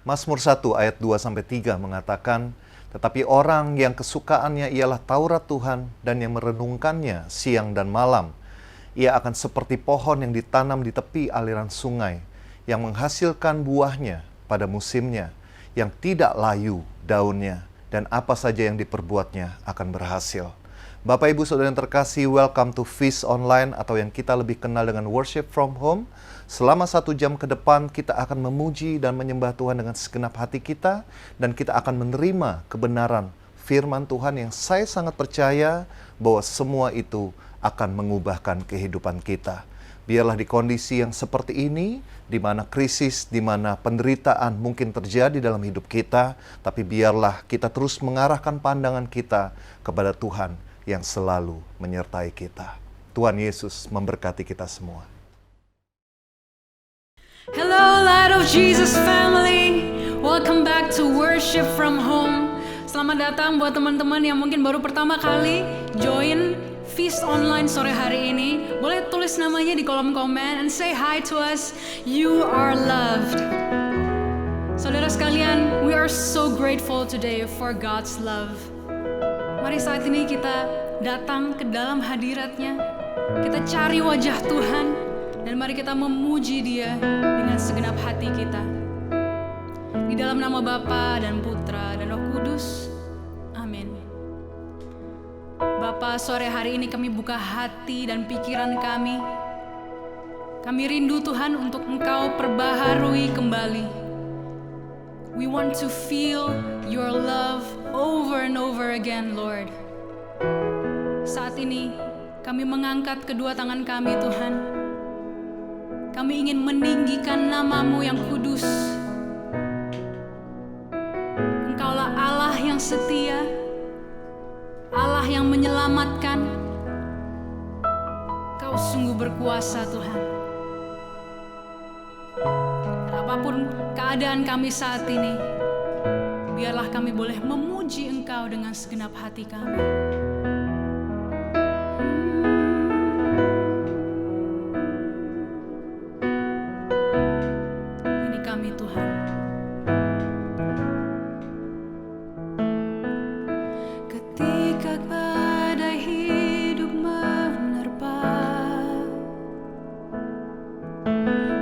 Mazmur 1 ayat 2-3 mengatakan, tetapi orang yang kesukaannya ialah Taurat Tuhan dan yang merenungkannya siang dan malam, ia akan seperti pohon yang ditanam di tepi aliran sungai, yang menghasilkan buahnya pada musimnya, yang tidak layu daunnya, dan apa saja yang diperbuatnya akan berhasil. Bapak, Ibu, Saudara yang terkasih, welcome to Feast Online atau yang kita lebih kenal dengan Worship from Home. Selama 1 jam ke depan kita akan memuji dan menyembah Tuhan dengan segenap hati kita, dan kita akan menerima kebenaran firman Tuhan yang saya sangat percaya bahwa semua itu akan mengubahkan kehidupan kita. Biarlah di kondisi yang seperti ini, di mana krisis, di mana penderitaan mungkin terjadi dalam hidup kita, tapi biarlah kita terus mengarahkan pandangan kita kepada Tuhan yang selalu menyertai kita. Tuhan Yesus memberkati kita semua. Hello, Light of Jesus family. Welcome back to Worship from Home. Selamat datang buat teman-teman yang mungkin baru pertama kali join Feast Online sore hari ini. Boleh tulis namanya di kolom komen and say hi to us. You are loved. Saudara sekalian, we are so grateful today for God's love. Mari saat ini kita datang ke dalam hadirat-Nya. Kita cari wajah Tuhan dan mari kita memuji Dia dengan segenap hati kita. Di dalam nama Bapa dan Putra dan Roh Kudus. Amin. Bapa, sore hari ini kami buka hati dan pikiran kami. Kami rindu Tuhan untuk Engkau perbaharui kembali. We want to feel your love over and over again, Lord. Saat ini kami mengangkat kedua tangan kami, Tuhan. Kami ingin meninggikan nama-Mu yang kudus. Engkaulah Allah yang setia, Allah yang menyelamatkan. Kau sungguh berkuasa, Tuhan. Apapun keadaan kami saat ini, biarlah kami boleh memuji Engkau dengan segenap hati kami. Ini kami, Tuhan. Ketika badai hidup menerpa,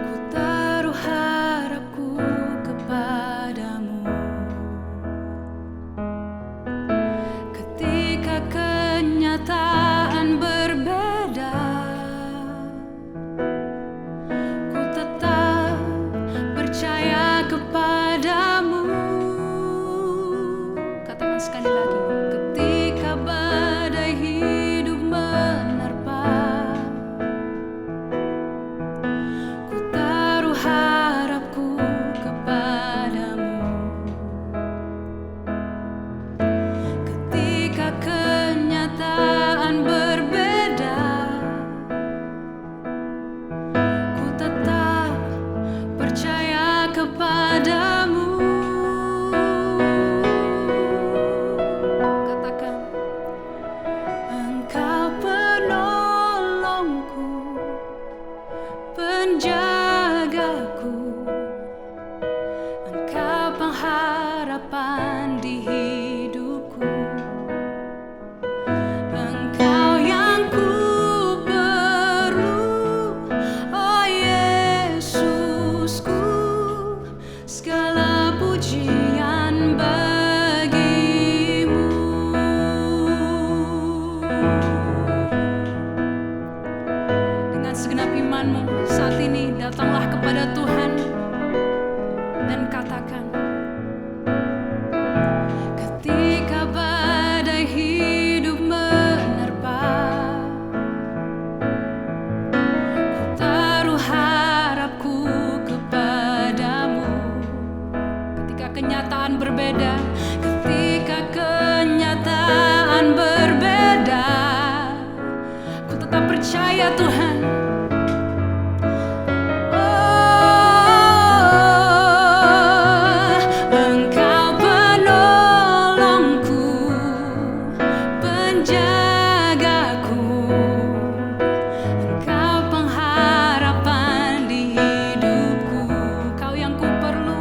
ku taruh harapku kepadamu. Ketika kenyataan berbeda, ku tetap percaya kepadamu. Katakan sekali lagi. Ketika badai hidup menerpa, ku taruh harapku kepadamu. Ketika kenyataan berbeda, ku tetap percaya kepadamu. Katakan, Engkau penolongku, penjagaku, Engkau pengharapan di hidupku. Engkau yang ku perlu, oh Yesusku, segala pujian bagimu. Dengan segenap imanmu saat ini datanglah kepada Tuhan dan katakan, ketika badai hidup menerpa, ku taruh harapku kepadamu. Ketika kenyataan berbeda, ketika kenyataan berbeda, ku tetap percaya Tuhan. Engkau penolongku, penjagaku, Engkau pengharapan di hidupku. Kau yang ku perlu,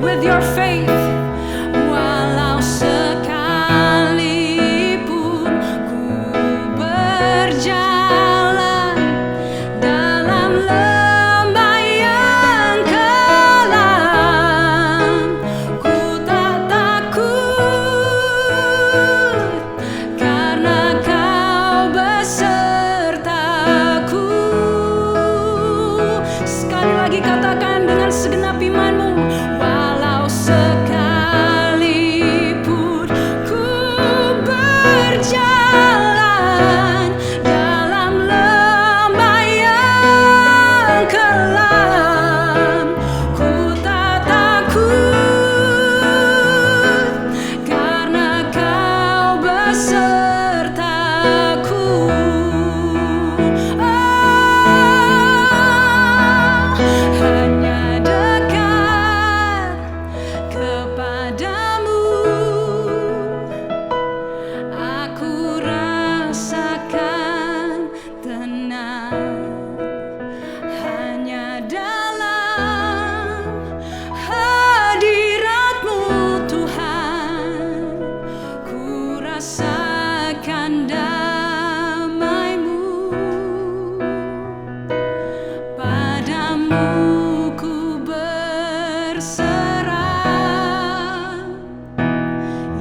with your faith. Walau sekalipun ku berjalan dalam lembah yang kelam, ku tak takut karena Kau besertaku. Sekali lagi katakan dengan segenap imanmu, walau sekalipun ku berjalan dalam lembah yang kelam, ku tak takut karena Kau besertaku. Hanya dekat kepadamu aku rasakan tenang. Hanya dalam hadirat-Mu Tuhan ku rasakan damai-Mu. Padamu ku berserah,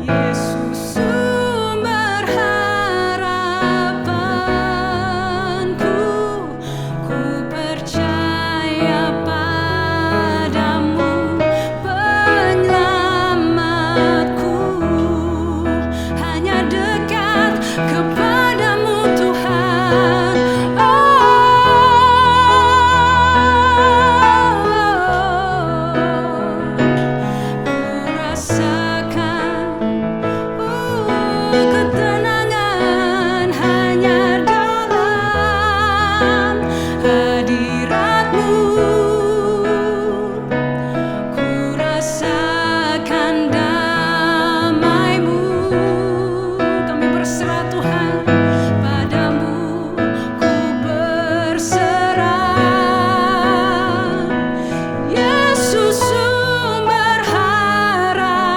Yesus sumber harapanku. Ku percaya padamu, penyelamatku. Hanya dekat kepadamu Tuhan. Ku rasakan ketenangan hanya dalam hadirat-Mu. Ku rasakan damai-Mu. Kami berserah Tuhan, padamu ku berserah. Yesus sumber harapanku.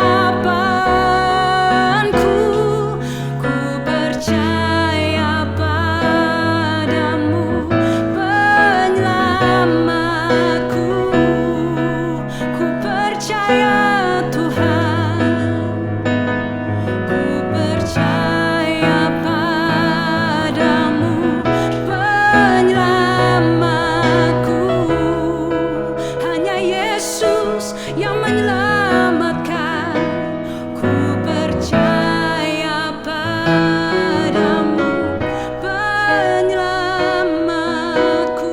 Ku percaya padamu, penyelamatku. Ku percaya Tuhan, ku percaya padamu, penyelamatku. Hanya Yesus yang menyelamatkan. Ku percaya padamu, penyelamatku.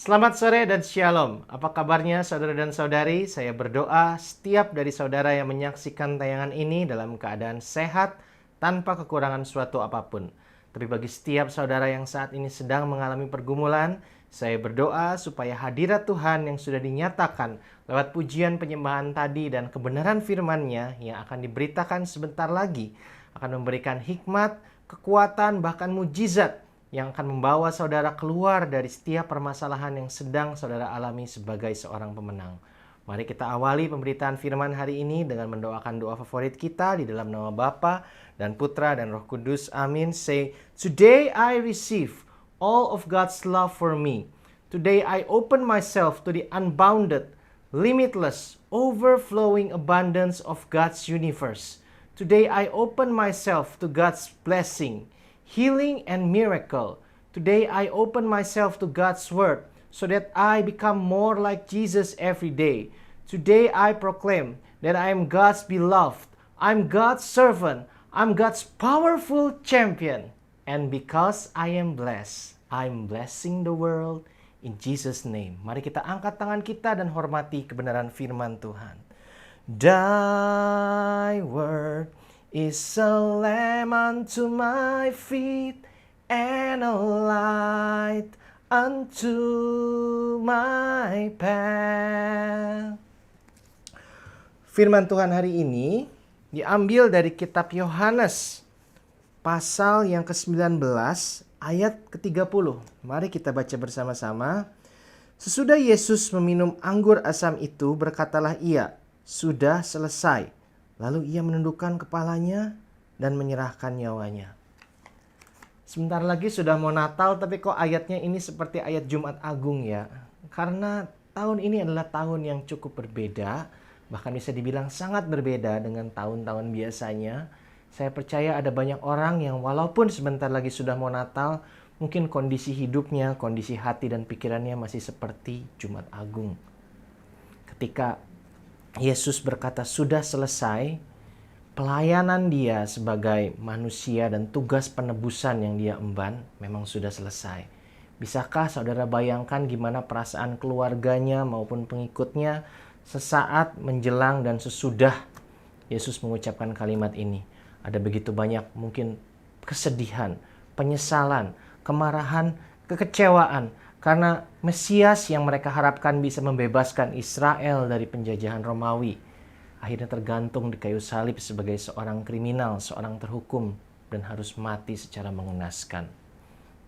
Selamat sore dan shalom. Apa kabarnya saudara dan saudari? Saya berdoa setiap dari saudara yang menyaksikan tayangan ini dalam keadaan sehat tanpa kekurangan suatu apapun. Tapi bagi setiap saudara yang saat ini sedang mengalami pergumulan, saya berdoa supaya hadirat Tuhan yang sudah dinyatakan lewat pujian penyembahan tadi dan kebenaran firman-Nya yang akan diberitakan sebentar lagi akan memberikan hikmat, kekuatan, bahkan mujizat yang akan membawa saudara keluar dari setiap permasalahan yang sedang saudara alami sebagai seorang pemenang. Mari kita awali pemberitaan firman hari ini dengan mendoakan doa favorit kita di dalam nama Bapa dan Putra dan Roh Kudus. Amin. Say, "Today I receive all of God's love for me. Today I open myself to the unbounded, limitless, overflowing abundance of God's universe. Today I open myself to God's blessing, healing and miracle. Today I open myself to God's word so that I become more like Jesus every day. Today I proclaim that I am God's beloved. I'm God's servant. I'm God's powerful champion. And because I am blessed, I'm blessing the world in Jesus' name." Mari kita angkat tangan kita dan hormati kebenaran firman Tuhan. Thy word is a lamp unto my feet and a light unto my path. Firman Tuhan hari ini diambil dari kitab Yohanes pasal yang ke-19 ayat ke-30. Mari kita baca bersama-sama. Sesudah Yesus meminum anggur asam itu, berkatalah ia, "Sudah selesai." Lalu ia menundukkan kepalanya dan menyerahkan nyawanya. Sebentar lagi sudah mau Natal, tapi kok ayatnya ini seperti ayat Jumat Agung ya? Karena tahun ini adalah tahun yang cukup berbeda, bahkan bisa dibilang sangat berbeda dengan tahun-tahun biasanya. Saya percaya ada banyak orang yang walaupun sebentar lagi sudah mau Natal, mungkin kondisi hidupnya, kondisi hati dan pikirannya masih seperti Jumat Agung. Ketika Yesus berkata sudah selesai, pelayanan dia sebagai manusia dan tugas penebusan yang dia emban memang sudah selesai. Bisakah saudara bayangkan gimana perasaan keluarganya maupun pengikutnya sesaat menjelang dan sesudah Yesus mengucapkan kalimat ini? Ada begitu banyak mungkin kesedihan, penyesalan, kemarahan, kekecewaan, karena Mesias yang mereka harapkan bisa membebaskan Israel dari penjajahan Romawi akhirnya tergantung di kayu salib sebagai seorang kriminal, seorang terhukum, dan harus mati secara mengenaskan.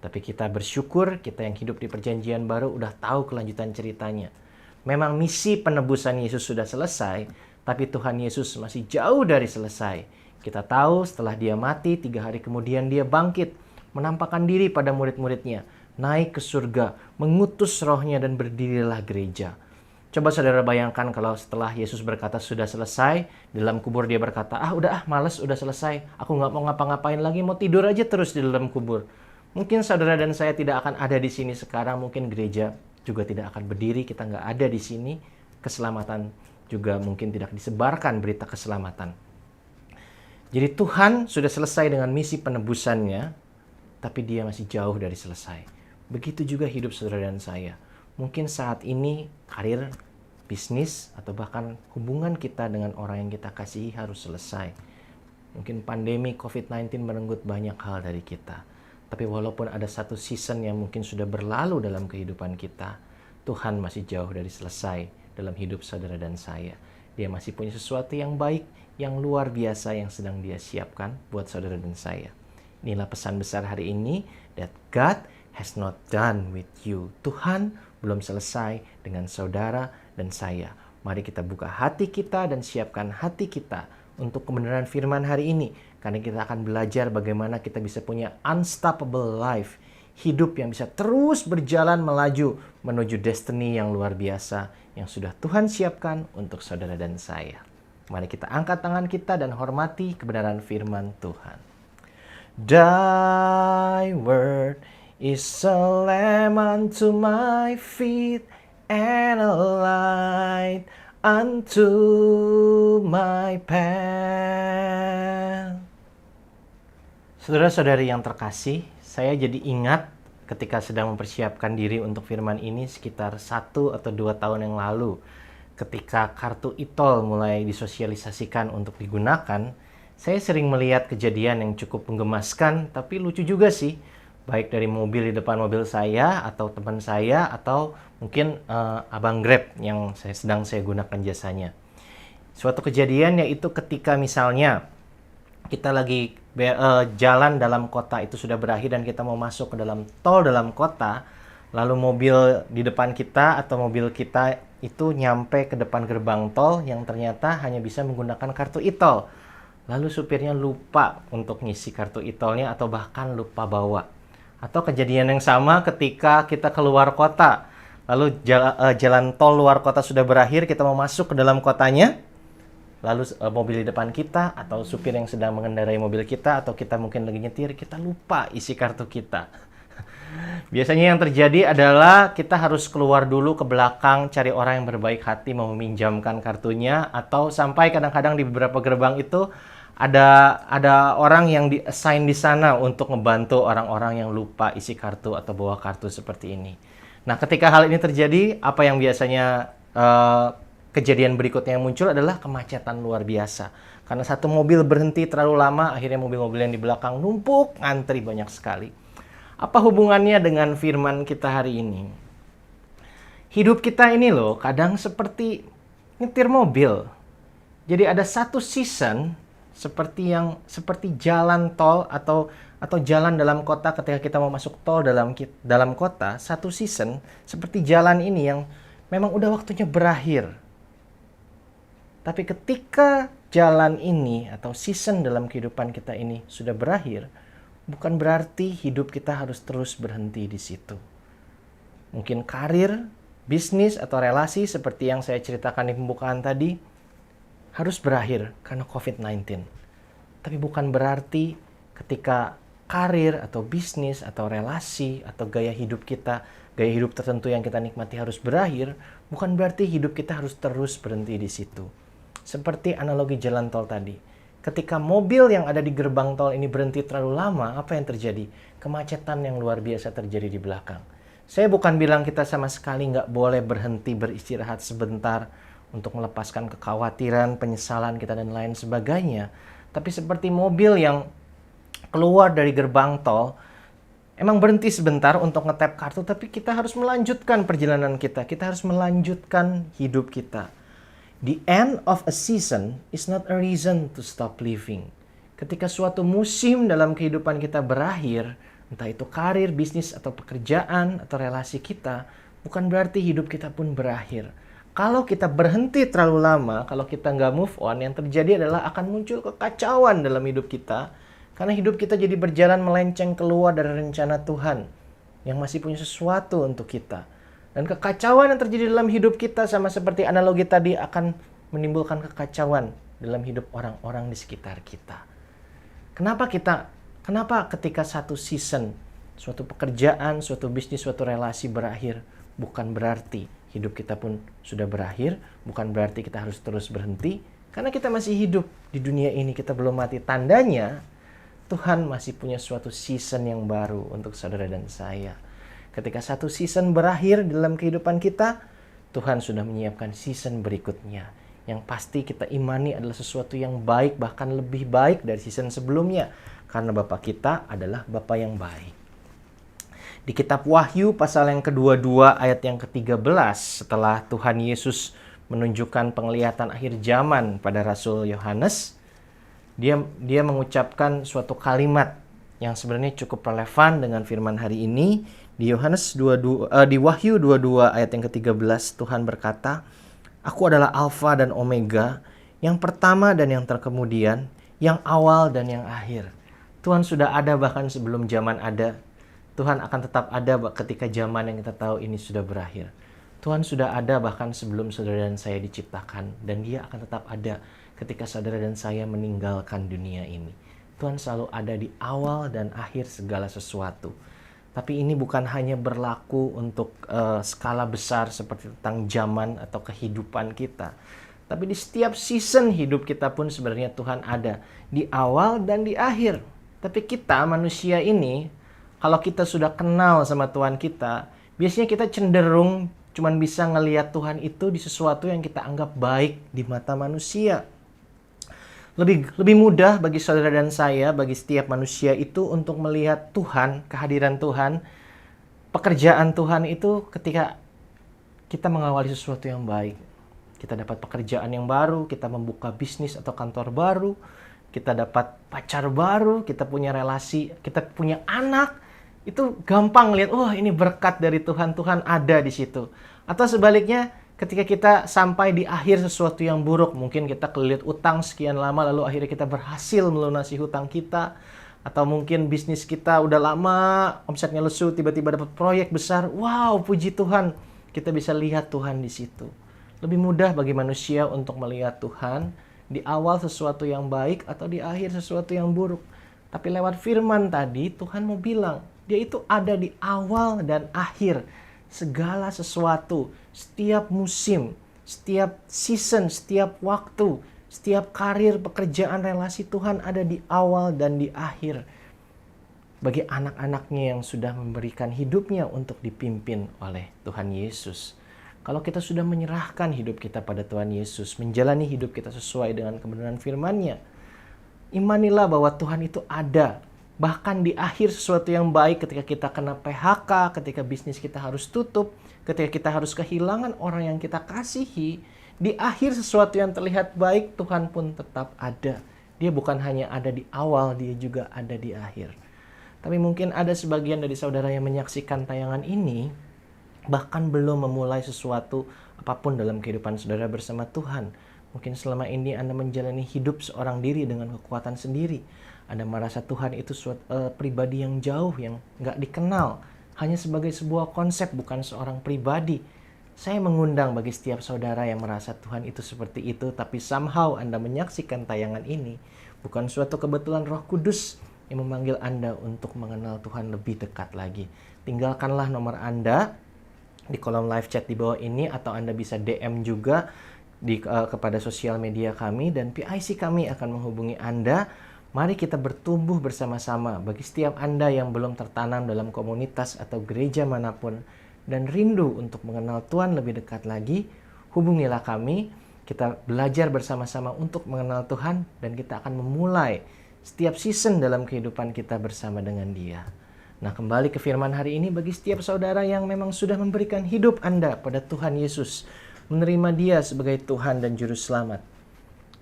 Tapi kita bersyukur, kita yang hidup di perjanjian baru udah tahu kelanjutan ceritanya. Memang misi penebusan Yesus sudah selesai, tapi Tuhan Yesus masih jauh dari selesai. Kita tahu setelah dia mati, 3 hari kemudian dia bangkit, menampakkan diri pada murid-muridnya, naik ke surga, mengutus rohnya dan berdirilah gereja. Coba saudara bayangkan kalau setelah Yesus berkata sudah selesai, dalam kubur dia berkata, males, udah selesai, aku gak mau ngapa-ngapain lagi, mau tidur aja terus di dalam kubur. Mungkin saudara dan saya tidak akan ada di sini sekarang, mungkin gereja juga tidak akan berdiri, kita gak ada di sini, keselamatan juga mungkin tidak disebarkan berita keselamatan. Jadi Tuhan sudah selesai dengan misi penebusannya, tapi dia masih jauh dari selesai. Begitu juga hidup saudara dan saya. Mungkin saat ini karir, bisnis, atau bahkan hubungan kita dengan orang yang kita kasihi harus selesai. Mungkin pandemi COVID-19 merenggut banyak hal dari kita. Tapi walaupun ada satu season yang mungkin sudah berlalu dalam kehidupan kita, Tuhan masih jauh dari selesai dalam hidup saudara dan saya. Dia masih punya sesuatu yang baik, yang luar biasa yang sedang dia siapkan buat saudara dan saya. Inilah pesan besar hari ini, that God has not done with you. Tuhan belum selesai dengan saudara dan saya. Mari kita buka hati kita dan siapkan hati kita untuk kebenaran firman hari ini. Karena kita akan belajar bagaimana kita bisa punya unstoppable life. Hidup yang bisa terus berjalan melaju menuju destiny yang luar biasa yang sudah Tuhan siapkan untuk saudara dan saya. Mari kita angkat tangan kita dan hormati kebenaran firman Tuhan. Thy word is a lamp unto my feet and a light unto my path. Saudara-saudari yang terkasih, saya jadi ingat ketika sedang mempersiapkan diri untuk firman ini sekitar 1 atau 2 tahun yang lalu. Ketika kartu e-tol mulai disosialisasikan untuk digunakan, saya sering melihat kejadian yang cukup menggemaskan, tapi lucu juga sih. Baik dari mobil di depan mobil saya, atau teman saya, atau mungkin abang Grab yang sedang saya gunakan jasanya. Suatu kejadian yaitu ketika misalnya kita lagi jalan dalam kota itu sudah berakhir dan kita mau masuk ke dalam tol dalam kota, lalu mobil di depan kita atau mobil kita itu nyampe ke depan gerbang tol yang ternyata hanya bisa menggunakan kartu e-tol. Lalu supirnya lupa untuk ngisi kartu e-tolnya atau bahkan lupa bawa. Atau kejadian yang sama ketika kita keluar kota. Lalu jalan tol luar kota sudah berakhir, kita mau masuk ke dalam kotanya. Lalu mobil di depan kita atau supir yang sedang mengendarai mobil kita atau kita mungkin lagi nyetir, kita lupa isi kartu kita. Biasanya yang terjadi adalah kita harus keluar dulu ke belakang, cari orang yang berbaik hati mau meminjamkan kartunya, atau sampai kadang-kadang di beberapa gerbang itu ada orang yang di-assign di sana untuk ngebantu orang-orang yang lupa isi kartu atau bawa kartu seperti ini. Nah, ketika hal ini terjadi, apa yang biasanya kejadian berikutnya yang muncul adalah kemacetan luar biasa. Karena satu mobil berhenti terlalu lama, akhirnya mobil-mobil yang di belakang numpuk, ngantri banyak sekali. Apa hubungannya dengan firman kita hari ini? Hidup kita ini loh, kadang seperti nyetir mobil. Jadi ada satu season seperti jalan tol atau jalan dalam kota ketika kita mau masuk tol dalam kota, satu season seperti jalan ini yang memang udah waktunya berakhir. Tapi ketika jalan ini atau season dalam kehidupan kita ini sudah berakhir, bukan berarti hidup kita harus terus berhenti di situ. Mungkin karir, bisnis, atau relasi seperti yang saya ceritakan di pembukaan tadi harus berakhir karena COVID-19. Tapi bukan berarti ketika karir atau bisnis atau relasi atau gaya hidup tertentu yang kita nikmati harus berakhir, bukan berarti hidup kita harus terus berhenti di situ. Seperti analogi jalan tol tadi. Ketika mobil yang ada di gerbang tol ini berhenti terlalu lama, apa yang terjadi? Kemacetan yang luar biasa terjadi di belakang. Saya bukan bilang kita sama sekali nggak boleh berhenti beristirahat sebentar untuk melepaskan kekhawatiran, penyesalan kita, dan lain sebagainya. Tapi seperti mobil yang keluar dari gerbang tol, emang berhenti sebentar untuk nge-tap kartu, tapi kita harus melanjutkan perjalanan kita. Kita harus melanjutkan hidup kita. The end of a season is not a reason to stop living. Ketika suatu musim dalam kehidupan kita berakhir, entah itu karir, bisnis, atau pekerjaan, atau relasi kita, bukan berarti hidup kita pun berakhir. Kalau kita berhenti terlalu lama, kalau kita nggak move on, yang terjadi adalah akan muncul kekacauan dalam hidup kita, karena hidup kita jadi berjalan melenceng keluar dari rencana Tuhan yang masih punya sesuatu untuk kita. Dan kekacauan yang terjadi dalam hidup kita sama seperti analogi tadi akan menimbulkan kekacauan dalam hidup orang-orang di sekitar kita. Kenapa ketika satu season, suatu pekerjaan, suatu bisnis, suatu relasi berakhir, bukan berarti hidup kita pun sudah berakhir, bukan berarti kita harus terus berhenti, karena kita masih hidup di dunia ini, kita belum mati. Tandanya Tuhan masih punya suatu season yang baru untuk saudara dan saya. Ketika satu season berakhir dalam kehidupan kita, Tuhan sudah menyiapkan season berikutnya. Yang pasti kita imani adalah sesuatu yang baik, bahkan lebih baik dari season sebelumnya. Karena Bapa kita adalah Bapa yang baik. Di kitab Wahyu pasal yang ke-22 ayat yang ke-13, setelah Tuhan Yesus menunjukkan penglihatan akhir zaman pada Rasul Yohanes, dia mengucapkan suatu kalimat yang sebenarnya cukup relevan dengan firman hari ini. Di Wahyu 22 ayat yang ke-13, Tuhan berkata, "Aku adalah Alfa dan Omega, yang pertama dan yang terkemudian, yang awal dan yang akhir." Tuhan sudah ada bahkan sebelum zaman ada. Tuhan akan tetap ada ketika zaman yang kita tahu ini sudah berakhir. Tuhan sudah ada bahkan sebelum saudara dan saya diciptakan, dan Dia akan tetap ada ketika saudara dan saya meninggalkan dunia ini. Tuhan selalu ada di awal dan akhir segala sesuatu. Tapi ini bukan hanya berlaku untuk skala besar seperti tentang zaman atau kehidupan kita. Tapi di setiap season hidup kita pun sebenarnya Tuhan ada di awal dan di akhir. Tapi kita manusia ini Kalau kita sudah kenal sama Tuhan kita, biasanya kita cenderung cuman bisa ngelihat Tuhan itu di sesuatu yang kita anggap baik di mata manusia. Lebih mudah bagi saudara dan saya, bagi setiap manusia itu untuk melihat Tuhan, kehadiran Tuhan, pekerjaan Tuhan itu ketika kita mengawali sesuatu yang baik. Kita dapat pekerjaan yang baru, kita membuka bisnis atau kantor baru, kita dapat pacar baru, kita punya relasi, kita punya anak. Itu gampang lihat, wah ini berkat dari Tuhan, Tuhan ada di situ. Atau sebaliknya, ketika kita sampai di akhir sesuatu yang buruk, mungkin kita kelilit utang sekian lama, lalu akhirnya kita berhasil melunasi hutang kita, atau mungkin bisnis kita udah lama, omsetnya lesu, tiba-tiba dapat proyek besar, wow puji Tuhan, kita bisa lihat Tuhan di situ. Lebih mudah bagi manusia untuk melihat Tuhan di awal sesuatu yang baik atau di akhir sesuatu yang buruk. Tapi lewat firman tadi, Tuhan mau bilang, dia itu ada di awal dan akhir segala sesuatu, setiap musim, setiap season, setiap waktu, setiap karir, pekerjaan, relasi Tuhan ada di awal dan di akhir. Bagi anak-anaknya yang sudah memberikan hidupnya untuk dipimpin oleh Tuhan Yesus. Kalau kita sudah menyerahkan hidup kita pada Tuhan Yesus, menjalani hidup kita sesuai dengan kebenaran firman-Nya, imanilah bahwa Tuhan itu ada. Bahkan di akhir sesuatu yang baik, ketika kita kena PHK, ketika bisnis kita harus tutup, ketika kita harus kehilangan orang yang kita kasihi, di akhir sesuatu yang terlihat baik, Tuhan pun tetap ada. Dia bukan hanya ada di awal, dia juga ada di akhir. Tapi mungkin ada sebagian dari saudara yang menyaksikan tayangan ini, bahkan belum memulai sesuatu apapun dalam kehidupan saudara bersama Tuhan. Mungkin selama ini Anda menjalani hidup seorang diri dengan kekuatan sendiri. Anda merasa Tuhan itu pribadi yang jauh, yang nggak dikenal. Hanya sebagai sebuah konsep, bukan seorang pribadi. Saya mengundang bagi setiap saudara yang merasa Tuhan itu seperti itu, tapi somehow Anda menyaksikan tayangan ini, bukan suatu kebetulan Roh Kudus yang memanggil Anda untuk mengenal Tuhan lebih dekat lagi. Tinggalkanlah nomor Anda di kolom live chat di bawah ini, atau Anda bisa DM juga kepada sosial media kami, dan PIC kami akan menghubungi Anda. Mari kita bertumbuh bersama-sama. Bagi setiap Anda yang belum tertanam dalam komunitas atau gereja manapun dan rindu untuk mengenal Tuhan lebih dekat lagi, hubungilah kami. Kita belajar bersama-sama untuk mengenal Tuhan, dan kita akan memulai setiap season dalam kehidupan kita bersama dengan Dia. Nah, kembali ke firman hari ini, bagi setiap saudara yang memang sudah memberikan hidup Anda pada Tuhan Yesus, menerima Dia sebagai Tuhan dan Juru Selamat.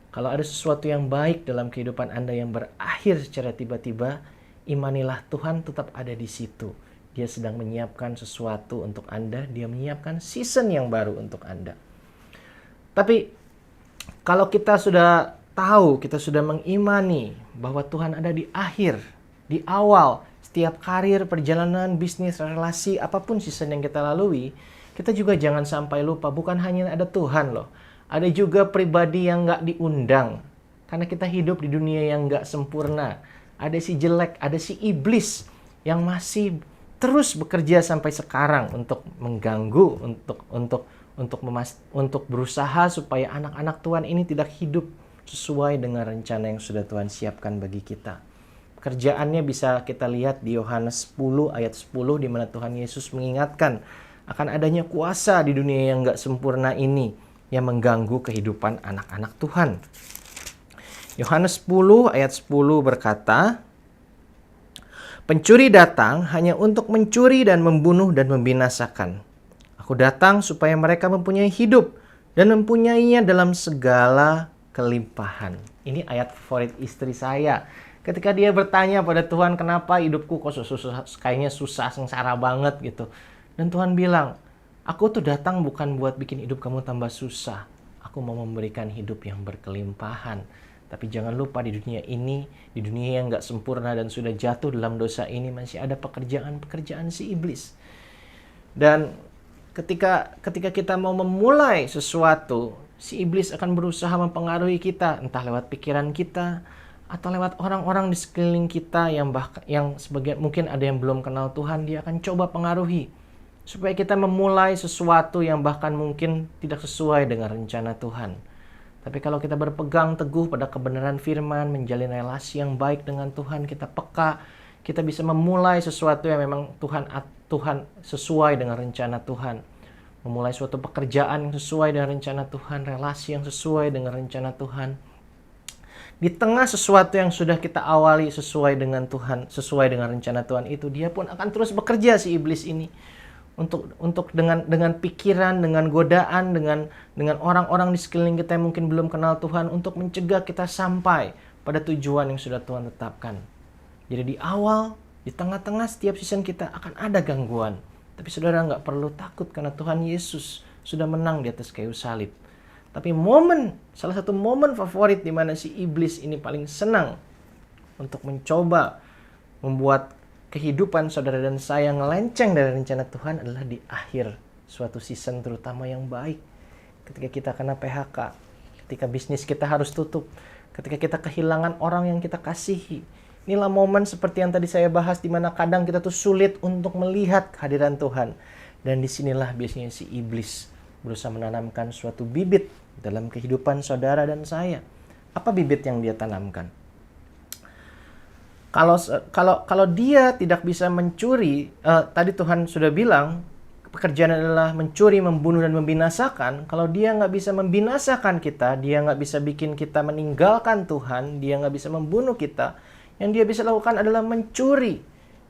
Kalau ada sesuatu yang baik dalam kehidupan Anda yang berakhir secara tiba-tiba, imanilah Tuhan tetap ada di situ. Dia sedang menyiapkan sesuatu untuk Anda, Dia menyiapkan season yang baru untuk Anda. Tapi kalau kita sudah tahu, kita sudah mengimani bahwa Tuhan ada di akhir, di awal, setiap karir, perjalanan, bisnis, relasi, apapun season yang kita lalui, kita juga jangan sampai lupa, bukan hanya ada Tuhan loh. Ada juga pribadi yang nggak diundang. Karena kita hidup di dunia yang nggak sempurna. Ada si jelek, ada si iblis yang masih terus bekerja sampai sekarang untuk mengganggu, untuk berusaha supaya anak-anak Tuhan ini tidak hidup sesuai dengan rencana yang sudah Tuhan siapkan bagi kita. Kerjaannya bisa kita lihat di Yohanes 10 ayat 10, di mana Tuhan Yesus mengingatkan akan adanya kuasa di dunia yang nggak sempurna ini yang mengganggu kehidupan anak-anak Tuhan. Yohanes 10 ayat 10 berkata, "Pencuri datang hanya untuk mencuri dan membunuh dan membinasakan. Aku datang supaya mereka mempunyai hidup dan mempunyainya dalam segala kelimpahan." Ini ayat favorit istri saya. Ketika dia bertanya pada Tuhan, kenapa hidupku kok kayaknya susah, sengsara banget gitu. Dan Tuhan bilang, aku tuh datang bukan buat bikin hidup kamu tambah susah. Aku mau memberikan hidup yang berkelimpahan. Tapi jangan lupa di dunia ini, di dunia yang gak sempurna dan sudah jatuh dalam dosa ini, masih ada pekerjaan-pekerjaan si iblis. Dan ketika kita mau memulai sesuatu, si iblis akan berusaha mempengaruhi kita, entah lewat pikiran kita, atau lewat orang-orang di sekeliling kita yang sebagian mungkin ada yang belum kenal Tuhan, dia akan coba pengaruhi supaya kita memulai sesuatu yang bahkan mungkin tidak sesuai dengan rencana Tuhan. Tapi kalau kita berpegang teguh pada kebenaran firman, menjalin relasi yang baik dengan Tuhan, kita peka, Kita bisa memulai sesuatu yang memang Tuhan sesuai dengan rencana Tuhan. Memulai suatu pekerjaan yang sesuai dengan rencana Tuhan, relasi yang sesuai dengan rencana Tuhan. Di tengah sesuatu yang sudah kita awali sesuai dengan Tuhan, sesuai dengan rencana Tuhan itu, dia pun akan terus bekerja si iblis ini. Untuk dengan pikiran, dengan godaan, dengan orang-orang di sekeliling kita yang mungkin belum kenal Tuhan, untuk mencegah kita sampai pada tujuan yang sudah Tuhan tetapkan. Jadi di awal, di tengah-tengah setiap season kita akan ada gangguan. Tapi saudara nggak perlu takut karena Tuhan Yesus sudah menang di atas kayu salib. Tapi salah satu momen favorit di mana si iblis ini paling senang untuk mencoba membuat kehidupan saudara dan saya ngelenceng dari rencana Tuhan adalah di akhir suatu season terutama yang baik. Ketika kita kena PHK, ketika bisnis kita harus tutup, ketika kita kehilangan orang yang kita kasihi. Inilah momen seperti yang tadi saya bahas di mana kadang kita tuh sulit untuk melihat kehadiran Tuhan. Dan disinilah biasanya si iblis berusaha menanamkan suatu bibit dalam kehidupan saudara dan saya. Apa bibit yang dia tanamkan? Kalau dia tidak bisa mencuri, tadi Tuhan sudah bilang, pekerjaan adalah mencuri, membunuh, dan membinasakan. Kalau dia nggak bisa membinasakan kita, dia nggak bisa bikin kita meninggalkan Tuhan, dia nggak bisa membunuh kita, yang dia bisa lakukan adalah mencuri.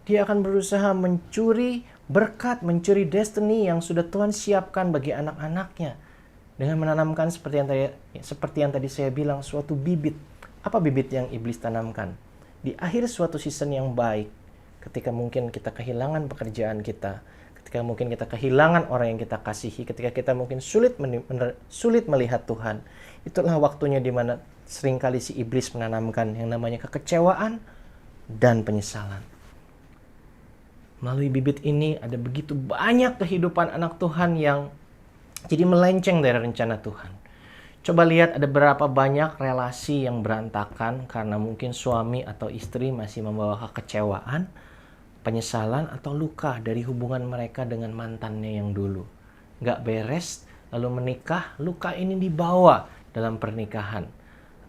Dia akan berusaha mencuri berkat, mencuri destiny yang sudah Tuhan siapkan bagi anak-anaknya. Dengan menanamkan seperti yang tadi saya bilang, suatu bibit. Apa bibit yang iblis tanamkan? Di akhir suatu season yang baik, ketika mungkin kita kehilangan pekerjaan kita, ketika mungkin kita kehilangan orang yang kita kasihi, ketika kita mungkin sulit melihat Tuhan, itulah waktunya di mana seringkali si iblis menanamkan yang namanya kekecewaan dan penyesalan. Melalui bibit ini ada begitu banyak kehidupan anak Tuhan yang jadi melenceng dari rencana Tuhan. Coba lihat ada berapa banyak relasi yang berantakan karena mungkin suami atau istri masih membawa kekecewaan, penyesalan atau luka dari hubungan mereka dengan mantannya yang dulu. Nggak beres, lalu menikah, luka ini dibawa dalam pernikahan.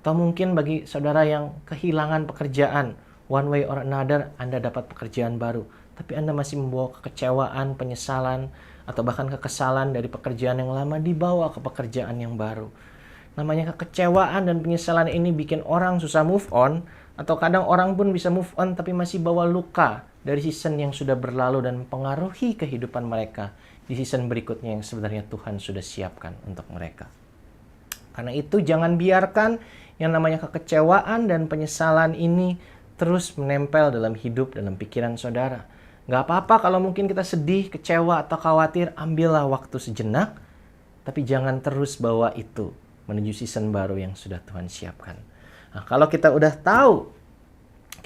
Atau mungkin bagi saudara yang kehilangan pekerjaan, one way or another, Anda dapat pekerjaan baru. Tapi Anda masih membawa kekecewaan, penyesalan, atau bahkan kekesalan dari pekerjaan yang lama dibawa ke pekerjaan yang baru. Namanya kekecewaan dan penyesalan ini bikin orang susah move on, atau kadang orang pun bisa move on tapi masih bawa luka dari season yang sudah berlalu dan mempengaruhi kehidupan mereka di season berikutnya yang sebenarnya Tuhan sudah siapkan untuk mereka. Karena itu jangan biarkan yang namanya kekecewaan dan penyesalan ini terus menempel dalam hidup, dalam pikiran saudara. Gak apa-apa kalau mungkin kita sedih, kecewa, atau khawatir, ambillah waktu sejenak, tapi jangan terus bawa itu menuju season baru yang sudah Tuhan siapkan. Nah, kalau kita udah tahu,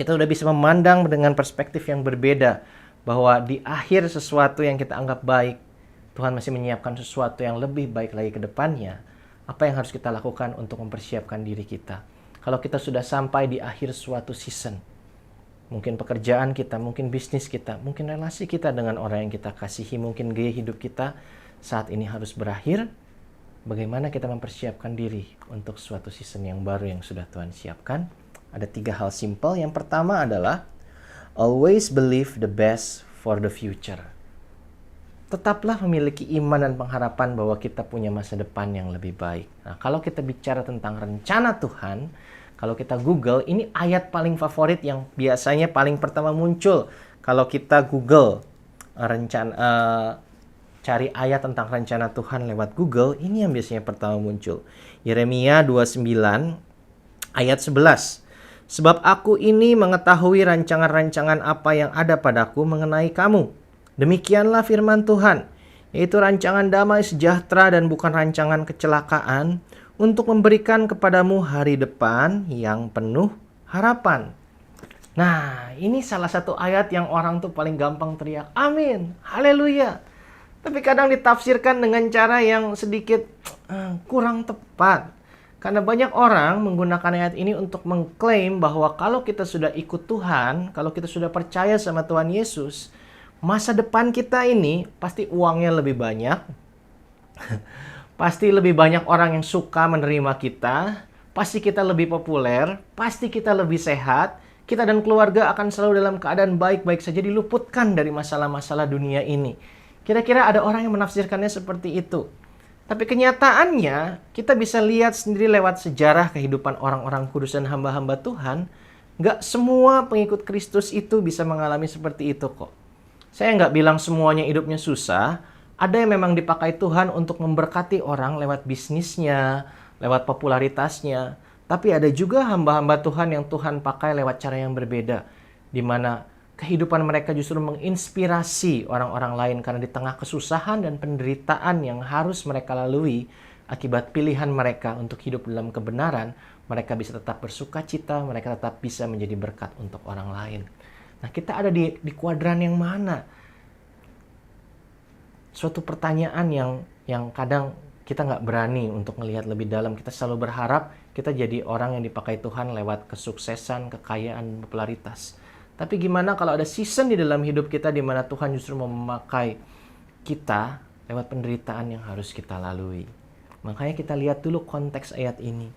kita udah bisa memandang dengan perspektif yang berbeda, bahwa di akhir sesuatu yang kita anggap baik, Tuhan masih menyiapkan sesuatu yang lebih baik lagi ke depannya. Apa yang harus kita lakukan untuk mempersiapkan diri kita? Kalau kita sudah sampai di akhir suatu season, mungkin pekerjaan kita, mungkin bisnis kita, mungkin relasi kita dengan orang yang kita kasihi, mungkin gaya hidup kita saat ini harus berakhir. Bagaimana kita mempersiapkan diri untuk suatu season yang baru yang sudah Tuhan siapkan? Ada 3 hal simple. Yang pertama adalah always believe the best for the future. Tetaplah memiliki iman dan pengharapan bahwa kita punya masa depan yang lebih baik. Nah, kalau kita bicara tentang rencana Tuhan, kalau kita Google, ini ayat paling favorit yang biasanya paling pertama muncul. Kalau kita Google cari ayat tentang rencana Tuhan lewat Google, ini yang biasanya pertama muncul. Yeremia 29 ayat 11. Sebab aku ini mengetahui rancangan-rancangan apa yang ada padaku mengenai kamu. Demikianlah firman Tuhan, yaitu rancangan damai sejahtera dan bukan rancangan kecelakaan, untuk memberikan kepadamu hari depan yang penuh harapan. Nah, ini salah satu ayat yang orang tuh paling gampang teriak, amin, haleluya. Tapi kadang ditafsirkan dengan cara yang sedikit kurang tepat. Karena banyak orang menggunakan ayat ini untuk mengklaim bahwa kalau kita sudah ikut Tuhan, kalau kita sudah percaya sama Tuhan Yesus, masa depan kita ini pasti uangnya lebih banyak. Pasti lebih banyak orang yang suka menerima kita. Pasti kita lebih populer. Pasti kita lebih sehat. Kita dan keluarga akan selalu dalam keadaan baik-baik saja, diluputkan dari masalah-masalah dunia ini. Kira-kira ada orang yang menafsirkannya seperti itu. Tapi kenyataannya, kita bisa lihat sendiri lewat sejarah kehidupan orang-orang kudus dan hamba-hamba Tuhan, nggak semua pengikut Kristus itu bisa mengalami seperti itu kok. Saya nggak bilang semuanya hidupnya susah, ada yang memang dipakai Tuhan untuk memberkati orang lewat bisnisnya, lewat popularitasnya. Tapi ada juga hamba-hamba Tuhan yang Tuhan pakai lewat cara yang berbeda, di mana kehidupan mereka justru menginspirasi orang-orang lain karena di tengah kesusahan dan penderitaan yang harus mereka lalui akibat pilihan mereka untuk hidup dalam kebenaran, mereka bisa tetap bersuka cita, mereka tetap bisa menjadi berkat untuk orang lain. Nah, kita ada di kuadran yang mana? Suatu pertanyaan yang kadang kita nggak berani untuk melihat lebih dalam. Kita selalu berharap kita jadi orang yang dipakai Tuhan lewat kesuksesan, kekayaan, popularitas. Tapi gimana kalau ada season di dalam hidup kita di mana Tuhan justru memakai kita lewat penderitaan yang harus kita lalui. Makanya kita lihat dulu konteks ayat ini.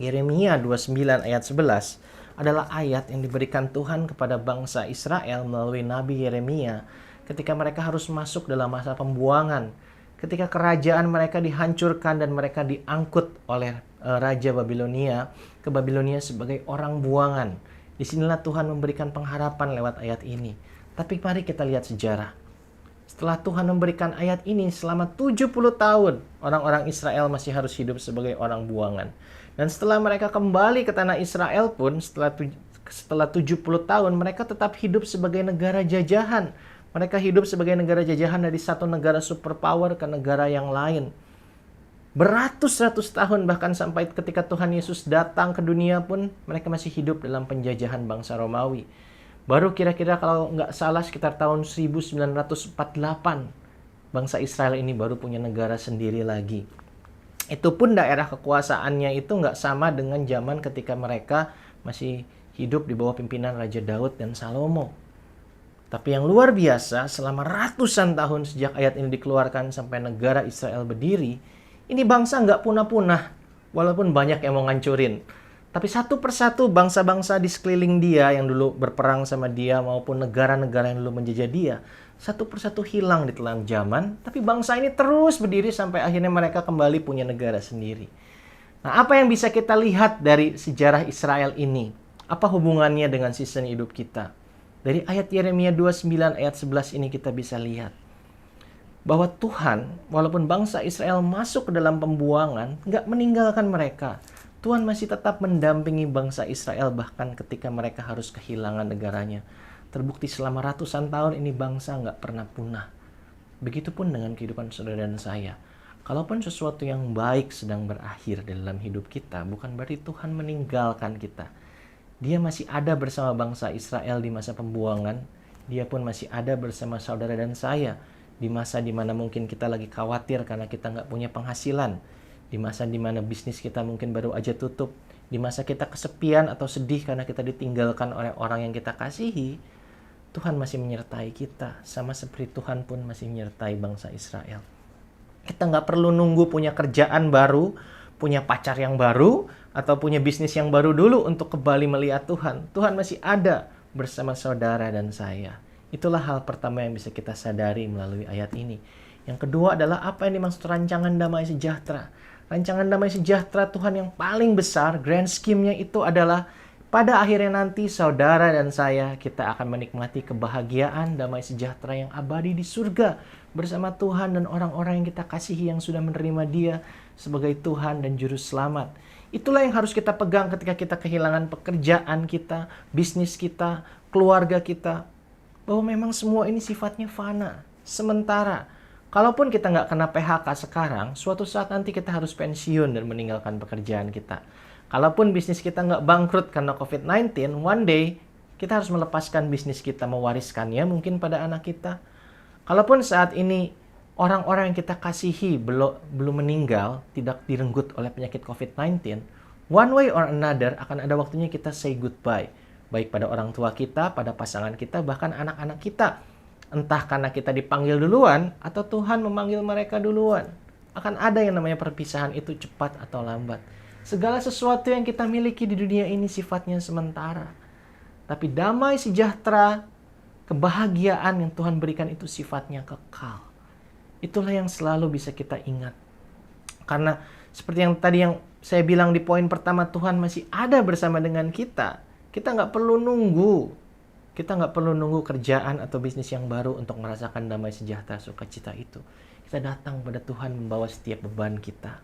Yeremia 29 ayat 11 adalah ayat yang diberikan Tuhan kepada bangsa Israel melalui Nabi Yeremia ketika mereka harus masuk dalam masa pembuangan. Ketika kerajaan mereka dihancurkan dan mereka diangkut oleh Raja Babilonia ke Babilonia sebagai orang buangan. Disinilah Tuhan memberikan pengharapan lewat ayat ini. Tapi mari kita lihat sejarah. Setelah Tuhan memberikan ayat ini selama 70 tahun, orang-orang Israel masih harus hidup sebagai orang buangan. Dan setelah mereka kembali ke tanah Israel pun, setelah 70 tahun, mereka tetap hidup sebagai negara jajahan. Mereka hidup sebagai negara jajahan dari satu negara superpower ke negara yang lain. Beratus-ratus tahun bahkan sampai ketika Tuhan Yesus datang ke dunia pun mereka masih hidup dalam penjajahan bangsa Romawi. Baru kira-kira kalau nggak salah sekitar tahun 1948 bangsa Israel ini baru punya negara sendiri lagi. Itu pun daerah kekuasaannya itu nggak sama dengan zaman ketika mereka masih hidup di bawah pimpinan Raja Daud dan Salomo. Tapi yang luar biasa, selama ratusan tahun sejak ayat ini dikeluarkan sampai negara Israel berdiri, ini bangsa nggak punah-punah, walaupun banyak yang mau ngancurin. Tapi satu persatu bangsa-bangsa di sekeliling dia yang dulu berperang sama dia maupun negara-negara yang dulu menjajah dia, satu persatu hilang di telan zaman, tapi bangsa ini terus berdiri sampai akhirnya mereka kembali punya negara sendiri. Nah, apa yang bisa kita lihat dari sejarah Israel ini? Apa hubungannya dengan season hidup kita? Dari ayat Yeremia 29 ayat 11 ini kita bisa lihat bahwa Tuhan, walaupun bangsa Israel masuk ke dalam pembuangan, nggak meninggalkan mereka. Tuhan masih tetap mendampingi bangsa Israel bahkan ketika mereka harus kehilangan negaranya. Terbukti selama ratusan tahun ini bangsa nggak pernah punah. Begitupun dengan kehidupan saudara dan saya. Kalaupun sesuatu yang baik sedang berakhir dalam hidup kita, bukan berarti Tuhan meninggalkan kita. Dia masih ada bersama bangsa Israel di masa pembuangan. Dia pun masih ada bersama saudara dan saya di masa di mana mungkin kita lagi khawatir karena kita nggak punya penghasilan. Di masa di mana bisnis kita mungkin baru aja tutup. Di masa kita kesepian atau sedih karena kita ditinggalkan oleh orang yang kita kasihi. Tuhan masih menyertai kita. Sama seperti Tuhan pun masih menyertai bangsa Israel. Kita nggak perlu nunggu punya kerjaan baru, punya pacar yang baru, atau punya bisnis yang baru dulu untuk kembali melihat Tuhan. Tuhan masih ada bersama saudara dan saya. Itulah hal pertama yang bisa kita sadari melalui ayat ini. Yang kedua adalah apa yang dimaksud rancangan damai sejahtera. Rancangan damai sejahtera Tuhan yang paling besar, grand scheme-nya itu adalah pada akhirnya nanti saudara dan saya kita akan menikmati kebahagiaan damai sejahtera yang abadi di surga bersama Tuhan dan orang-orang yang kita kasihi yang sudah menerima Dia sebagai Tuhan dan Juru Selamat. Itulah yang harus kita pegang ketika kita kehilangan pekerjaan kita, bisnis kita, keluarga kita. Bahwa memang semua ini sifatnya fana, sementara. Kalaupun kita nggak kena PHK sekarang, suatu saat nanti kita harus pensiun dan meninggalkan pekerjaan kita. Kalaupun bisnis kita nggak bangkrut karena COVID-19, one day kita harus melepaskan bisnis kita, mewariskannya mungkin pada anak kita. Kalaupun saat ini orang-orang yang kita kasihi belum meninggal, tidak direnggut oleh penyakit COVID-19, one way or another akan ada waktunya kita say goodbye. Baik pada orang tua kita, pada pasangan kita, bahkan anak-anak kita. Entah karena kita dipanggil duluan, atau Tuhan memanggil mereka duluan. Akan ada yang namanya perpisahan itu cepat atau lambat. Segala sesuatu yang kita miliki di dunia ini sifatnya sementara. Tapi damai sejahtera, kebahagiaan yang Tuhan berikan itu sifatnya kekal. Itulah yang selalu bisa kita ingat. Karena seperti yang tadi yang saya bilang di poin pertama, Tuhan masih ada bersama dengan kita. Kita nggak perlu nunggu. Kita nggak perlu nunggu kerjaan atau bisnis yang baru untuk merasakan damai sejahtera, sukacita itu. Kita datang pada Tuhan membawa setiap beban kita.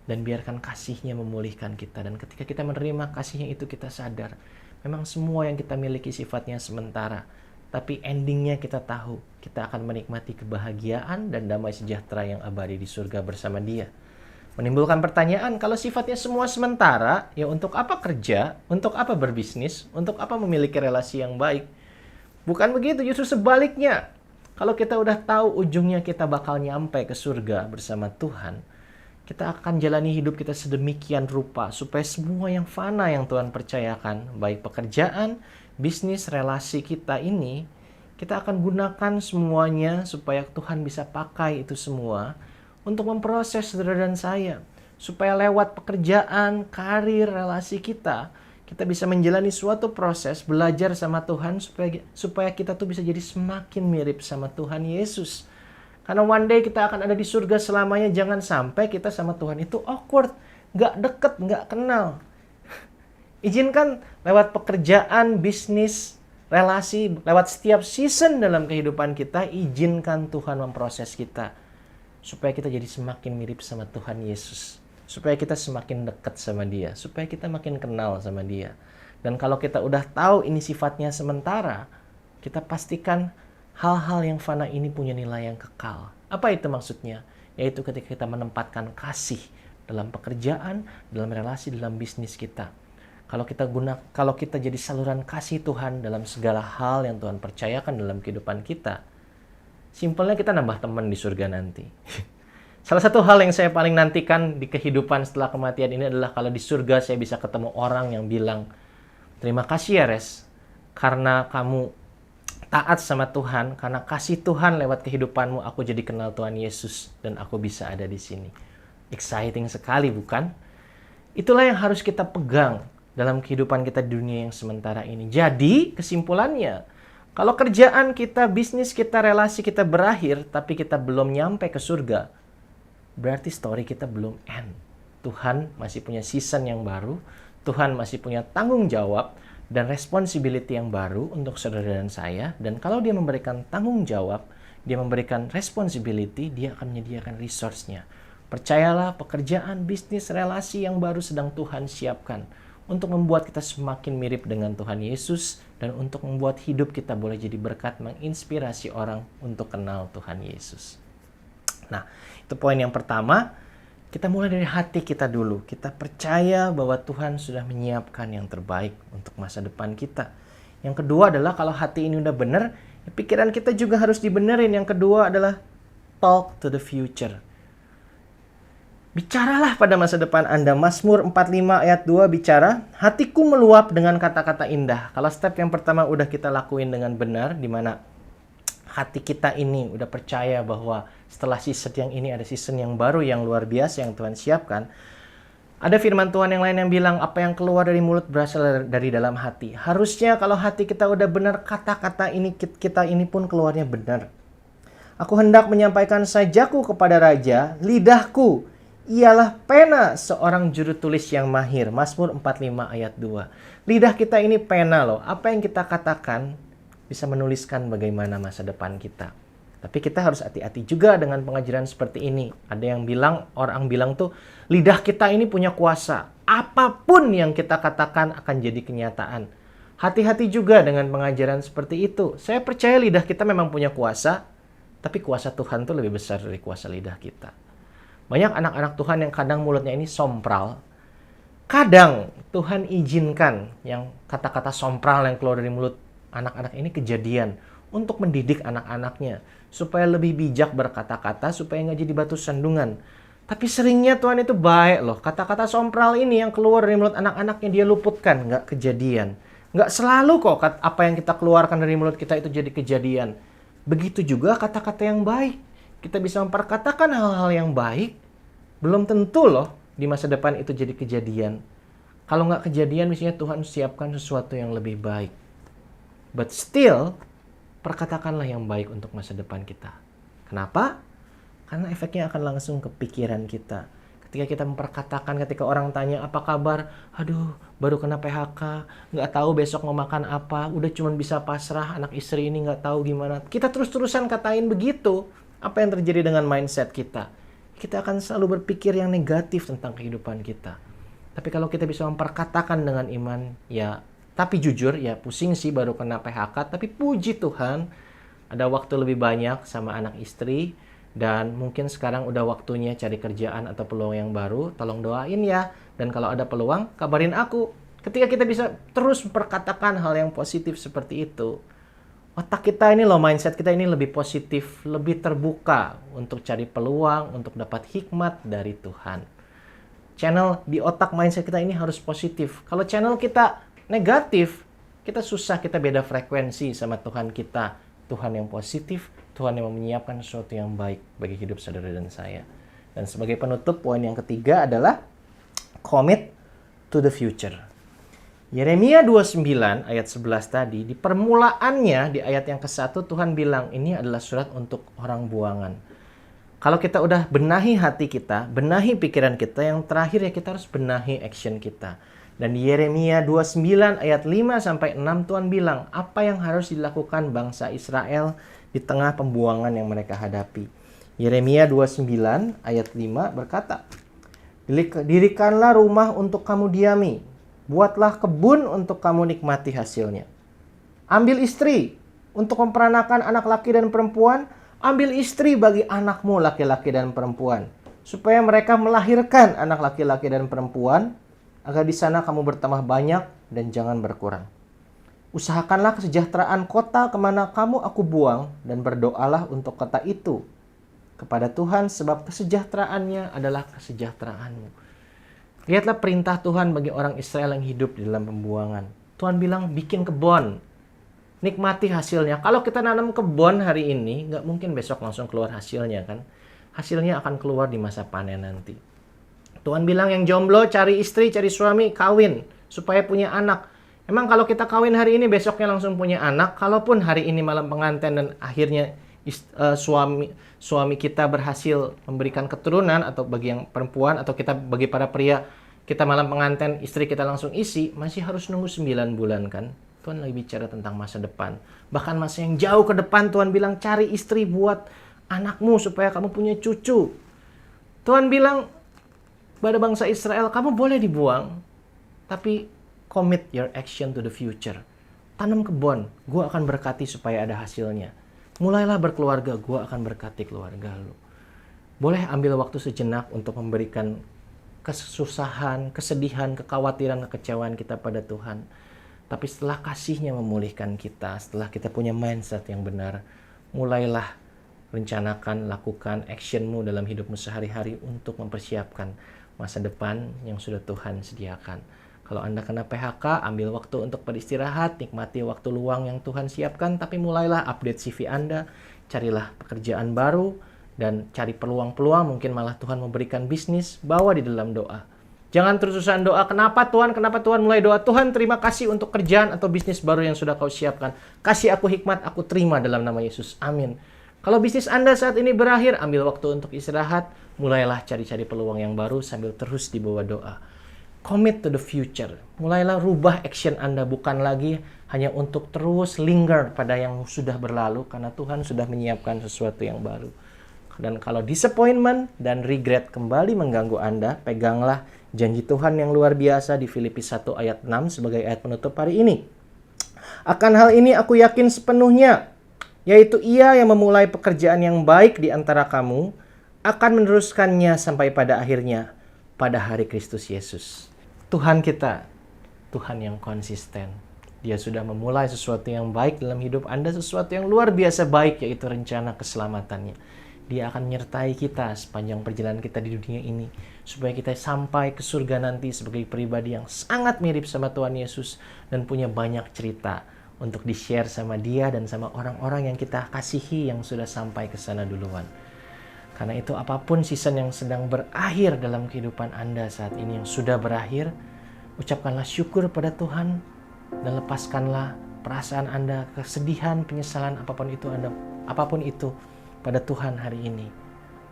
Dan biarkan kasih-Nya memulihkan kita. Dan ketika kita menerima kasih-Nya itu, kita sadar memang semua yang kita miliki sifatnya sementara. Tapi endingnya kita tahu kita akan menikmati kebahagiaan dan damai sejahtera yang abadi di surga bersama Dia. Menimbulkan pertanyaan, kalau sifatnya semua sementara, ya untuk apa kerja? Untuk apa berbisnis? Untuk apa memiliki relasi yang baik? Bukan begitu, justru sebaliknya. Kalau kita udah tahu ujungnya kita bakal nyampe ke surga bersama Tuhan, kita akan jalani hidup kita sedemikian rupa supaya semua yang fana yang Tuhan percayakan, baik pekerjaan, bisnis, relasi kita ini, kita akan gunakan semuanya supaya Tuhan bisa pakai itu semua untuk memproses saudara dan saya. Supaya lewat pekerjaan, karir, relasi kita bisa menjalani suatu proses belajar sama Tuhan supaya kita tuh bisa jadi semakin mirip sama Tuhan Yesus. Karena one day kita akan ada di surga selamanya. Jangan sampai kita sama Tuhan itu awkward, nggak deket, nggak kenal. Izinkan lewat pekerjaan, bisnis, relasi, lewat setiap season dalam kehidupan kita, izinkan Tuhan memproses kita. Supaya kita jadi semakin mirip sama Tuhan Yesus. Supaya kita semakin dekat sama Dia. Supaya kita makin kenal sama Dia. Dan kalau kita udah tahu ini sifatnya sementara, kita pastikan hal-hal yang fana ini punya nilai yang kekal. Apa itu maksudnya? Yaitu ketika kita menempatkan kasih dalam pekerjaan, dalam relasi, dalam bisnis kita. Kalau kita jadi saluran kasih Tuhan dalam segala hal yang Tuhan percayakan dalam kehidupan kita, simpelnya kita nambah teman di surga nanti. Salah satu hal yang saya paling nantikan di kehidupan setelah kematian ini adalah kalau di surga saya bisa ketemu orang yang bilang, terima kasih ya Res, karena kamu taat sama Tuhan, karena kasih Tuhan lewat kehidupanmu, aku jadi kenal Tuhan Yesus, dan aku bisa ada di sini. Exciting sekali, bukan? Itulah yang harus kita pegang dalam kehidupan kita di dunia yang sementara ini. Jadi, kesimpulannya, kalau kerjaan kita, bisnis kita, relasi kita berakhir, tapi kita belum nyampe ke surga, berarti story kita belum end. Tuhan masih punya season yang baru, Tuhan masih punya tanggung jawab, dan responsibility yang baru untuk saudara dan saya. Dan kalau Dia memberikan tanggung jawab, Dia memberikan responsibility, Dia akan menyediakan resource-nya. Percayalah, pekerjaan, bisnis, relasi yang baru sedang Tuhan siapkan untuk membuat kita semakin mirip dengan Tuhan Yesus dan untuk membuat hidup kita boleh jadi berkat, menginspirasi orang untuk kenal Tuhan Yesus. Nah, itu poin yang pertama. Kita mulai dari hati kita dulu. Kita percaya bahwa Tuhan sudah menyiapkan yang terbaik untuk masa depan kita. Yang kedua adalah kalau hati ini udah benar, pikiran kita juga harus dibenerin. Yang kedua adalah talk to the future. Bicaralah pada masa depan Anda. Mazmur 45 ayat 2 bicara, hatiku meluap dengan kata-kata indah. Kalau step yang pertama udah kita lakuin dengan benar, di mana hati kita ini udah percaya bahwa setelah season yang ini ada season yang baru yang luar biasa yang Tuhan siapkan. Ada firman Tuhan yang lain yang bilang apa yang keluar dari mulut berasal dari dalam hati. Harusnya kalau hati kita udah benar, kata-kata ini kita ini pun keluarnya benar. Aku hendak menyampaikan sajaku kepada raja, lidahku ialah pena seorang juru tulis yang mahir. Mazmur 45 ayat 2. Lidah kita ini pena loh. Apa yang kita katakan bisa menuliskan bagaimana masa depan kita. Tapi kita harus hati-hati juga dengan pengajaran seperti ini. Ada yang bilang, orang bilang tuh, lidah kita ini punya kuasa. Apapun yang kita katakan akan jadi kenyataan. Hati-hati juga dengan pengajaran seperti itu. Saya percaya lidah kita memang punya kuasa, tapi kuasa Tuhan tuh lebih besar dari kuasa lidah kita. Banyak anak-anak Tuhan yang kadang mulutnya ini sompral. Kadang Tuhan izinkan yang kata-kata sompral yang keluar dari mulut anak-anak ini kejadian untuk mendidik anak-anaknya supaya lebih bijak berkata-kata, supaya nggak jadi batu sandungan. Tapi seringnya Tuhan itu baik loh. Kata-kata sompral ini yang keluar dari mulut anak-anaknya dia luputkan, nggak kejadian. Nggak selalu kok apa yang kita keluarkan dari mulut kita itu jadi kejadian. Begitu juga kata-kata yang baik. Kita bisa memperkatakan hal-hal yang baik, belum tentu loh di masa depan itu jadi kejadian. Kalau nggak kejadian, misalnya Tuhan siapkan sesuatu yang lebih baik. But still, perkatakanlah yang baik untuk masa depan kita. Kenapa? Karena efeknya akan langsung ke pikiran kita. Ketika kita memperkatakan, ketika orang tanya, apa kabar? Aduh, baru kena PHK, nggak tahu besok mau makan apa, udah cuma bisa pasrah, anak istri ini nggak tahu gimana. Kita terus-terusan katain begitu. Apa yang terjadi dengan mindset kita? Kita akan selalu berpikir yang negatif tentang kehidupan kita. Tapi kalau kita bisa memperkatakan dengan iman, ya, tapi jujur, ya pusing sih baru kena PHK, tapi puji Tuhan, ada waktu lebih banyak sama anak istri, dan mungkin sekarang udah waktunya cari kerjaan atau peluang yang baru, tolong doain ya. Dan kalau ada peluang, kabarin aku. Ketika kita bisa terus memperkatakan hal yang positif seperti itu, otak kita ini loh, mindset kita ini lebih positif, lebih terbuka untuk cari peluang, untuk dapat hikmat dari Tuhan. Channel di otak mindset kita ini harus positif. Kalau channel kita negatif, kita susah, kita beda frekuensi sama Tuhan kita. Tuhan yang positif, Tuhan yang menyiapkan sesuatu yang baik bagi hidup saudara dan saya. Dan sebagai penutup, poin yang ketiga adalah commit to the future. Yeremia 29 ayat 11 tadi, di permulaannya di ayat yang ke-1 Tuhan bilang ini adalah surat untuk orang buangan. Kalau kita udah benahi hati kita, benahi pikiran kita, yang terakhir ya kita harus benahi action kita. Dan di Yeremia 29 ayat 5-6 Tuhan bilang apa yang harus dilakukan bangsa Israel di tengah pembuangan yang mereka hadapi. Yeremia 29 ayat 5 berkata, dirikanlah rumah untuk kamu diami, buatlah kebun untuk kamu nikmati hasilnya. Ambil istri untuk memperanakan anak laki dan perempuan, ambil istri bagi anakmu laki-laki dan perempuan, supaya mereka melahirkan anak laki-laki dan perempuan, agar di sana kamu bertambah banyak dan jangan berkurang. Usahakanlah kesejahteraan kota kemana kamu aku buang, dan berdoalah untuk kota itu kepada Tuhan, sebab kesejahteraannya adalah kesejahteraanmu. Lihatlah perintah Tuhan bagi orang Israel yang hidup di dalam pembuangan. Tuhan bilang bikin kebun, nikmati hasilnya. Kalau kita nanam kebun hari ini, nggak mungkin besok langsung keluar hasilnya kan. Hasilnya akan keluar di masa panen nanti. Tuhan bilang yang jomblo cari istri, cari suami, kawin supaya punya anak. Emang kalau kita kawin hari ini besoknya langsung punya anak, kalaupun hari ini malam pengantin dan akhirnya suami kita berhasil memberikan keturunan, atau bagi yang perempuan atau kita bagi para pria kita malam pengantin istri kita langsung isi, masih harus nunggu 9 bulan kan. Tuhan lagi bicara tentang masa depan. Bahkan masa yang jauh ke depan Tuhan bilang cari istri buat anakmu supaya kamu punya cucu. Tuhan bilang pada bangsa Israel, kamu boleh dibuang, tapi commit your action to the future. Tanam kebun, gue akan berkati supaya ada hasilnya. Mulailah berkeluarga, gue akan berkati keluarga lu. Boleh ambil waktu sejenak untuk memberikan kesusahan, kesedihan, kekhawatiran, kekecewaan kita pada Tuhan. Tapi setelah kasih-Nya memulihkan kita, setelah kita punya mindset yang benar, mulailah rencanakan, lakukan actionmu dalam hidupmu sehari-hari untuk mempersiapkan masa depan yang sudah Tuhan sediakan. Kalau Anda kena PHK, ambil waktu untuk beristirahat, nikmati waktu luang yang Tuhan siapkan, tapi mulailah update CV Anda, carilah pekerjaan baru, dan cari peluang-peluang, mungkin malah Tuhan memberikan bisnis, bawa di dalam doa. Jangan terus-terusan doa, kenapa Tuhan, mulai doa, Tuhan terima kasih untuk kerjaan atau bisnis baru yang sudah kau siapkan. Kasih aku hikmat, aku terima dalam nama Yesus, amin. Kalau bisnis Anda saat ini berakhir, ambil waktu untuk istirahat, mulailah cari-cari peluang yang baru sambil terus dibawa doa. Commit to the future. Mulailah rubah action Anda, bukan lagi hanya untuk terus linger pada yang sudah berlalu, karena Tuhan sudah menyiapkan sesuatu yang baru. Dan kalau disappointment dan regret kembali mengganggu Anda, peganglah janji Tuhan yang luar biasa di Filipi 1 ayat 6 sebagai ayat penutup hari ini. Akan hal ini aku yakin sepenuhnya, yaitu Ia yang memulai pekerjaan yang baik di antara kamu, akan meneruskannya sampai pada akhirnya, pada hari Kristus Yesus. Tuhan kita, Tuhan yang konsisten. Dia sudah memulai sesuatu yang baik dalam hidup Anda, sesuatu yang luar biasa baik, yaitu rencana keselamatannya. Dia akan menyertai kita sepanjang perjalanan kita di dunia ini, supaya kita sampai ke surga nanti sebagai pribadi yang sangat mirip sama Tuhan Yesus, dan punya banyak cerita untuk di-share sama Dia dan sama orang-orang yang kita kasihi yang sudah sampai ke sana duluan. Karena itu apapun season yang sedang berakhir dalam kehidupan Anda saat ini, yang sudah berakhir, Ucapkanlah syukur pada Tuhan dan lepaskanlah perasaan Anda, kesedihan, penyesalan, apapun itu pada Tuhan hari ini.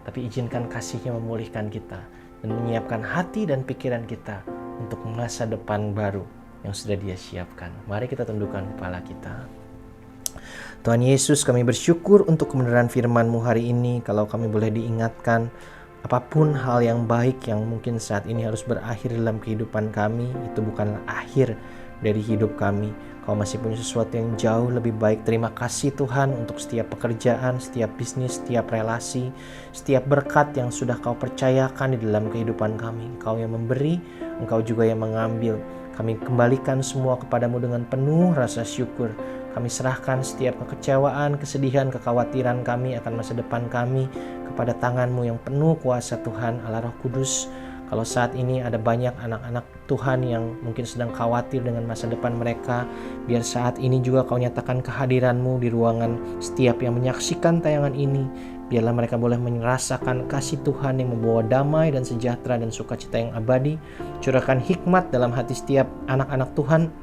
Tapi izinkan kasih-Nya memulihkan kita dan menyiapkan hati dan pikiran kita untuk masa depan baru yang sudah Dia siapkan. Mari kita tundukkan kepala kita. Tuhan Yesus, kami bersyukur untuk kebenaran firman-Mu hari ini. Kalau kami boleh diingatkan, apapun hal yang baik yang mungkin saat ini harus berakhir dalam kehidupan kami, itu bukanlah akhir dari hidup kami. Kau masih punya sesuatu yang jauh lebih baik. Terima kasih Tuhan untuk setiap pekerjaan, setiap bisnis, setiap relasi, setiap berkat yang sudah Kau percayakan di dalam kehidupan kami. Kau yang memberi, Engkau juga yang mengambil. Kami kembalikan semua kepadamu dengan penuh rasa syukur. Kami serahkan setiap kekecewaan, kesedihan, kekhawatiran kami akan masa depan kami kepada tangan-Mu yang penuh kuasa Tuhan Allah Roh Kudus. Kalau saat ini ada banyak anak-anak Tuhan yang mungkin sedang khawatir dengan masa depan mereka, biar saat ini juga Kau nyatakan kehadiran-Mu di ruangan setiap yang menyaksikan tayangan ini. Biarlah mereka boleh merasakan kasih Tuhan yang membawa damai dan sejahtera dan sukacita yang abadi. Curahkan hikmat dalam hati setiap anak-anak Tuhan,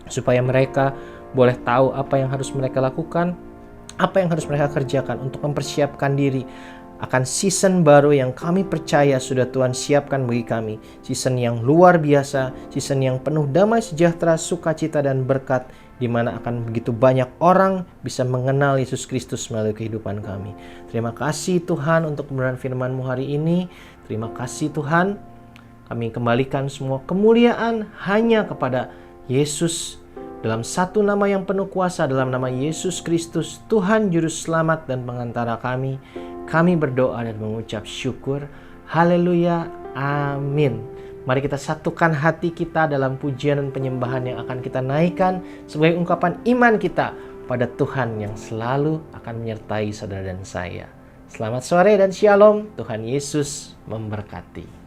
supaya mereka boleh tahu apa yang harus mereka lakukan, apa yang harus mereka kerjakan untuk mempersiapkan diri akan season baru yang kami percaya sudah Tuhan siapkan bagi kami. Season yang luar biasa, season yang penuh damai, sejahtera, sukacita, dan berkat, di mana akan begitu banyak orang bisa mengenal Yesus Kristus melalui kehidupan kami. Terima kasih Tuhan untuk kebenaran firman-Mu hari ini. Terima kasih Tuhan. Kami kembalikan semua kemuliaan hanya kepada Yesus, dalam satu nama yang penuh kuasa, dalam nama Yesus Kristus, Tuhan Juru Selamat dan Pengantara kami. Kami berdoa dan mengucap syukur. Haleluya. Amin. Mari kita satukan hati kita dalam pujian dan penyembahan yang akan kita naikkan sebagai ungkapan iman kita pada Tuhan yang selalu akan menyertai saudara dan saya. Selamat sore dan shalom. Tuhan Yesus memberkati.